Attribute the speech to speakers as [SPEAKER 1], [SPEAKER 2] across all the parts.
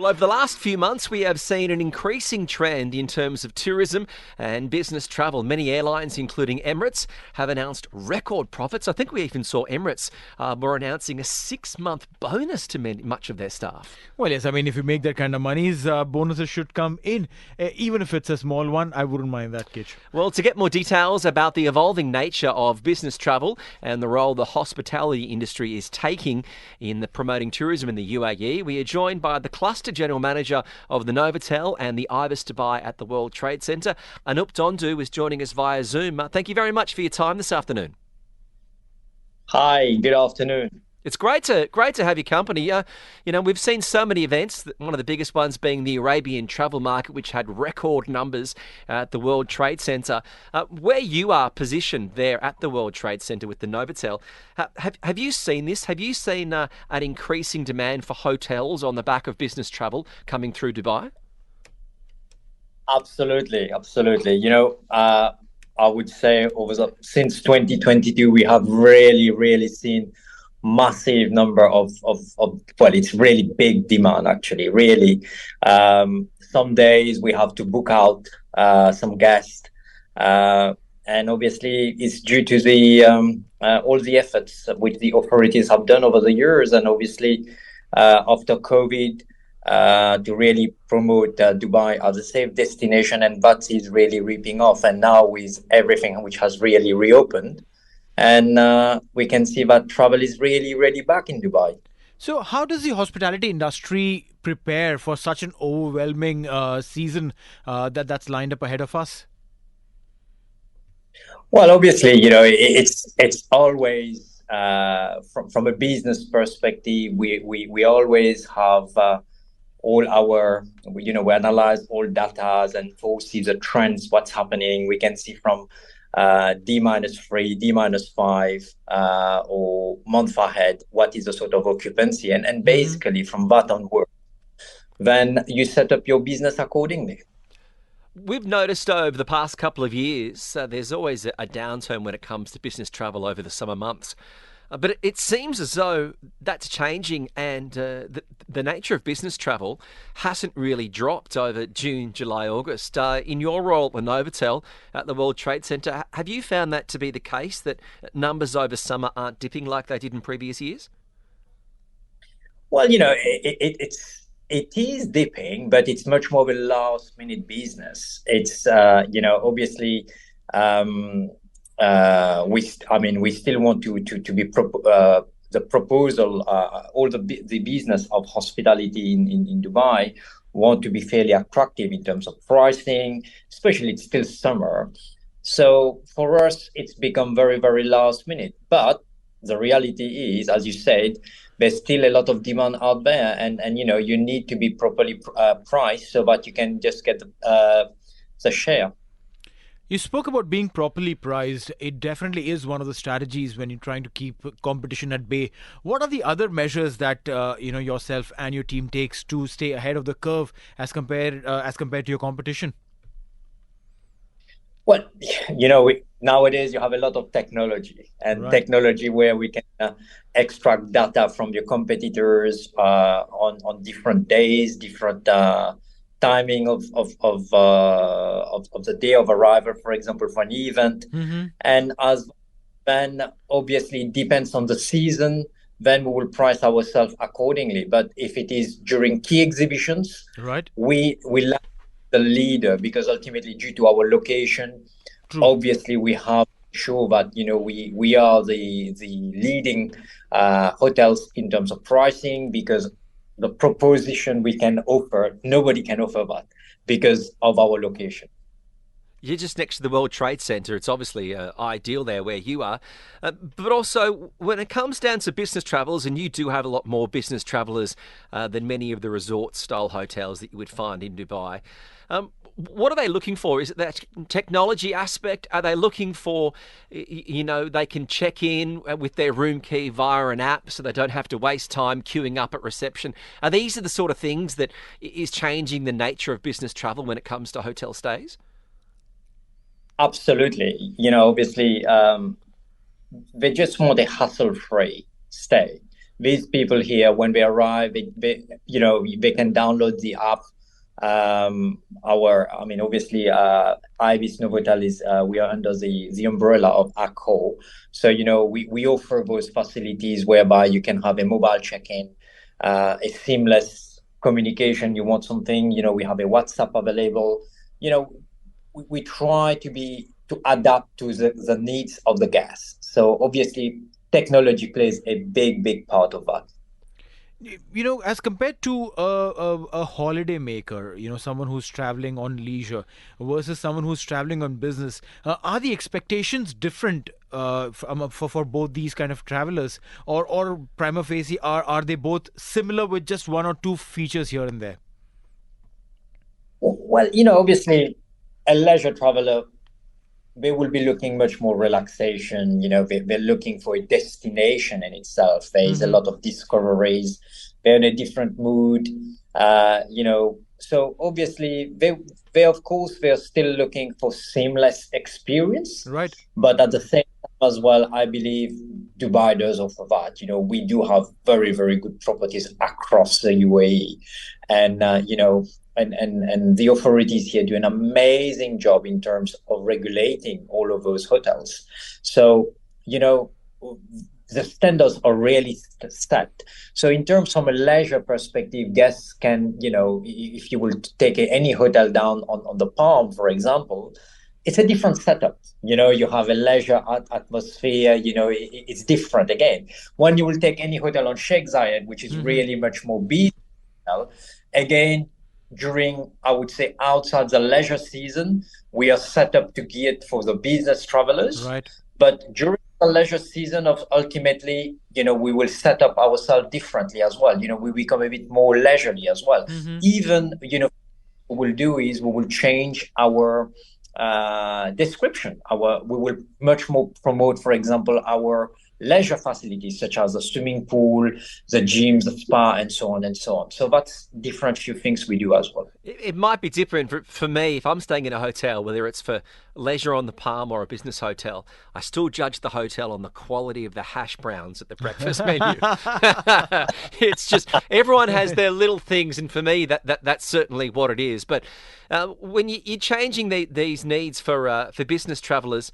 [SPEAKER 1] Well, over the last few months, we have seen an increasing trend in terms of tourism and business travel. Many airlines, including Emirates, have announced record profits. I think we even saw Emirates were announcing a 6-month bonus to much of their staff.
[SPEAKER 2] Well, yes, I mean, if you make that kind of money, bonuses should come in. Even if it's a small one, I wouldn't mind that, Kitch.
[SPEAKER 1] Well, to get more details about the evolving nature of business travel and the role the hospitality industry is taking in the promoting tourism in the UAE, we are joined by the Cluster General Manager of the Novotel and the ibis Dubai at the World Trade Center. Anoop Dhondoo is joining us via Zoom. Thank you very much for your time this afternoon.
[SPEAKER 3] Hi, good afternoon.
[SPEAKER 1] It's great to have your company. We've seen so many events, one of the biggest ones being the Arabian travel market, which had record numbers at the World Trade Center. Where you are positioned there at the World Trade Center with the Novotel, have you seen this? Have you seen an increasing demand for hotels on the back of business travel coming through Dubai?
[SPEAKER 3] Absolutely. I would say since 2022, we have really seen massive number of it's really big demand, actually, really. Some days we have to book out some guests, and obviously it's due to the all the efforts which the authorities have done over the years, and obviously after COVID, to really promote Dubai as a safe destination, and that is really reaping off. And now with everything which has really reopened, and we can see that travel is really back in Dubai.
[SPEAKER 2] So how does the hospitality industry prepare for such an overwhelming season that's lined up ahead of us?
[SPEAKER 3] Well, obviously, it's always from a business perspective, we always have all our, we analyze all data and foresee the trends, what's happening. We can see from D-3, D-5, or month ahead, what is the sort of occupancy, and basically from that onward, then you set up your business accordingly.
[SPEAKER 1] We've noticed over the past couple of years, there's always a downturn when it comes to business travel over the summer months. But it seems as though that's changing, and the nature of business travel hasn't really dropped over June, July, August. In your role at the Novotel at the World Trade Center, have you found that to be the case, that numbers over summer aren't dipping like they did in previous years?
[SPEAKER 3] Well, it is dipping, but it's much more of a last minute business. It's obviously. We still want to be the proposal. All the business of hospitality in Dubai want to be fairly attractive in terms of pricing, especially it's still summer. So for us, it's become very last minute. But the reality is, as you said, there's still a lot of demand out there, and you need to be properly priced so that you can just get the share.
[SPEAKER 2] You spoke about being properly priced. It definitely is one of the strategies when you're trying to keep competition at bay. What are the other measures that yourself and your team takes to stay ahead of the curve as compared to your competition?
[SPEAKER 3] Well, nowadays you have a lot of technology, and technology where we can extract data from your competitors on different days, different timing of the day of arrival, for example, for an event. And as then obviously it depends on the season, then we will price ourselves accordingly. But if it is during key exhibitions, we will the leader, because ultimately due to our location, obviously we have to show that we are the leading hotels in terms of pricing, because the proposition we can offer, nobody can offer that because of our location.
[SPEAKER 1] You're just next to the World Trade Center. It's obviously ideal there where you are. But also, when it comes down to business travellers, and you do have a lot more business travellers than many of the resort-style hotels that you would find in Dubai, what are they looking for? Is it that technology aspect? Are they looking for, they can check in with their room key via an app so they don't have to waste time queuing up at reception? Are these the sort of things that is changing the nature of business travel when it comes to hotel stays?
[SPEAKER 3] Absolutely. Obviously, they just want a hassle-free stay. these people here, when they arrive, they can download the app. Obviously, ibis Novotel is we are under the umbrella of Accor. So we offer those facilities whereby you can have a mobile check-in, a seamless communication. You want something, we have a WhatsApp available. We try to adapt to the needs of the guests. So obviously, technology plays a big part of that.
[SPEAKER 2] As compared to a holiday maker, someone who's traveling on leisure versus someone who's traveling on business, are the expectations different for both these kind of travelers, or prima facie are they both similar with just one or two features here and there?
[SPEAKER 3] Well, obviously, a leisure traveler, they will be looking much more relaxation. They're looking for a destination in itself. There is a lot of discoveries. They're in a different mood. So obviously they of course they're still looking for seamless experience.
[SPEAKER 2] Right.
[SPEAKER 3] But at the same time as well, I believe Dubai does offer that. We do have very, very good properties across the UAE, and and the authorities here do an amazing job in terms of regulating all of those hotels. So, the standards are really set. So in terms from a leisure perspective, guests can, if you will take any hotel down on the Palm, for example, it's a different setup. You have a leisure atmosphere, it's different again. When you will take any hotel on Sheikh Zayed, which is really much more busy, again, during, I would say, outside the leisure season, we are set up to gear for the business travelers.
[SPEAKER 2] Right.
[SPEAKER 3] But during the leisure season, ultimately, we will set up ourselves differently as well. We become a bit more leisurely as well. Even, what we'll do is we will change our description. We will much more promote, for example, our leisure facilities such as the swimming pool, the gyms, the spa, and so on and so on. So that's different few things we do as well.
[SPEAKER 1] It might be different for me if I'm staying in a hotel, whether it's for leisure on the Palm or a business hotel. I still judge the hotel on the quality of the hash browns at the breakfast menu. It's just everyone has their little things, and for me, that's certainly what it is. But when you're changing these needs for business travellers.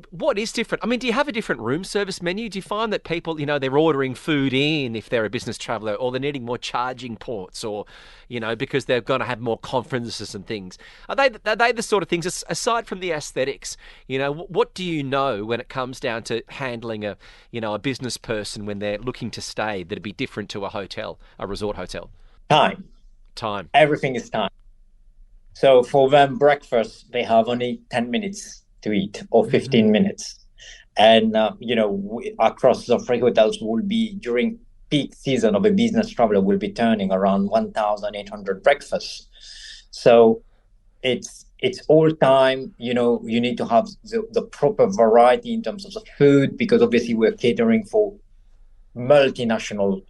[SPEAKER 1] What is different? I mean, do you have a different room service menu? Do you find that people, they're ordering food in if they're a business traveller, or they're needing more charging ports, or, because they're going to have more conferences and things? Are they the sort of things, aside from the aesthetics, what do you know when it comes down to handling a business person when they're looking to stay that'd be different to a hotel, a resort hotel? Time. Everything
[SPEAKER 3] is time. So for them, breakfast, they have only 10 minutes to eat, or 15 minutes. And, across the three hotels will be, during peak season of a business traveler, will be turning around 1,800 breakfasts. So it's all time, you need to have the proper variety in terms of the food, because obviously we're catering for multinational,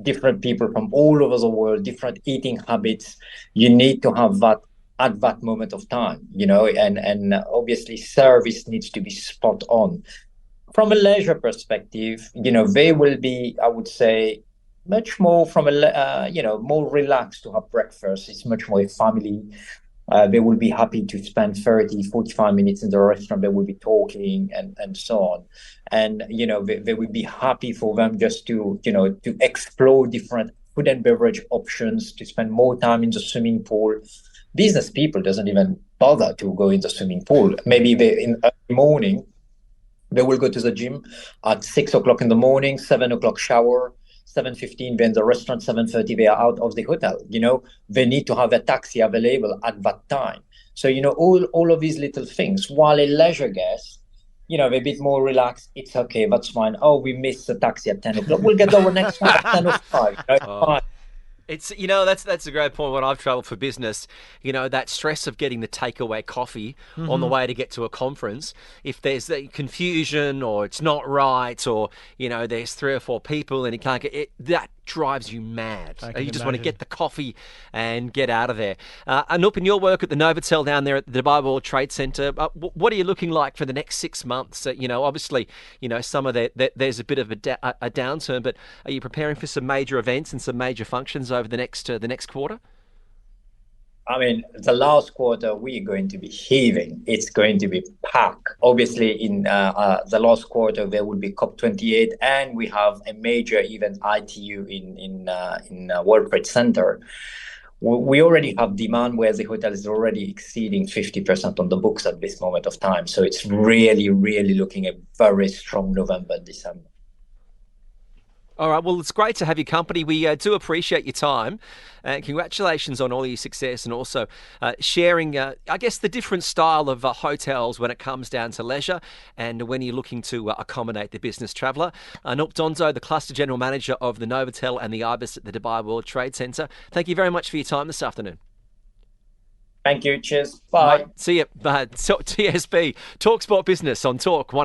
[SPEAKER 3] different people from all over the world, different eating habits. You need to have that at that moment of time, and obviously service needs to be spot on. From a leisure perspective, they will be, I would say, much more from more relaxed to have breakfast. It's much more a family. They will be happy to spend 30, 45 minutes in the restaurant. They will be talking and so on. And, they will be happy for them just to explore different food and beverage options, to spend more time in the swimming pool. Business people doesn't even bother to go in the swimming pool. Maybe in the morning, they will go to the gym at 6 o'clock in the morning, 7 o'clock shower, 7:15 they're in the restaurant, 7:30 they are out of the hotel. They need to have a taxi available at that time. So, all of these little things. While a leisure guest, they're a bit more relaxed. It's okay, that's fine. Oh, we missed the taxi at 10 o'clock. We'll get our next one at 10:05. Fine.
[SPEAKER 1] It's that's a great point. When I've travelled for business, that stress of getting the takeaway coffee on the way to get to a conference. If there's the confusion, or it's not right, or there's 3 or 4 people and you can't get it, that drives you mad.
[SPEAKER 2] I can
[SPEAKER 1] You just want to
[SPEAKER 2] imagine.
[SPEAKER 1] get the coffee and get out of there. Anoop, in your work at the Novotel down there at the Dubai World Trade Center, what are you looking like for the next 6 months? Obviously, some of there's a bit of a downturn, but are you preparing for some major events and some major functions over the next quarter?
[SPEAKER 3] I mean, the last quarter, we're going to be heaving. It's going to be packed. Obviously, in the last quarter, there will be COP28, and we have a major event, ITU, in World Trade Center. We already have demand where the hotel is already exceeding 50% on the books at this moment of time. So it's really, really looking at very strong November, December.
[SPEAKER 1] All right. Well, it's great to have your company. We do appreciate your time. Congratulations on all your success and also sharing, I guess, the different style of hotels when it comes down to leisure and when you're looking to accommodate the business traveller. Anoop Dhondoo, the Cluster General Manager of the Novotel and the ibis at the Dubai World Trade Center. Thank you very much for your time this afternoon.
[SPEAKER 3] Thank you. Cheers. Bye.
[SPEAKER 1] See you. TSB, Talk Sport Business on Talk 1.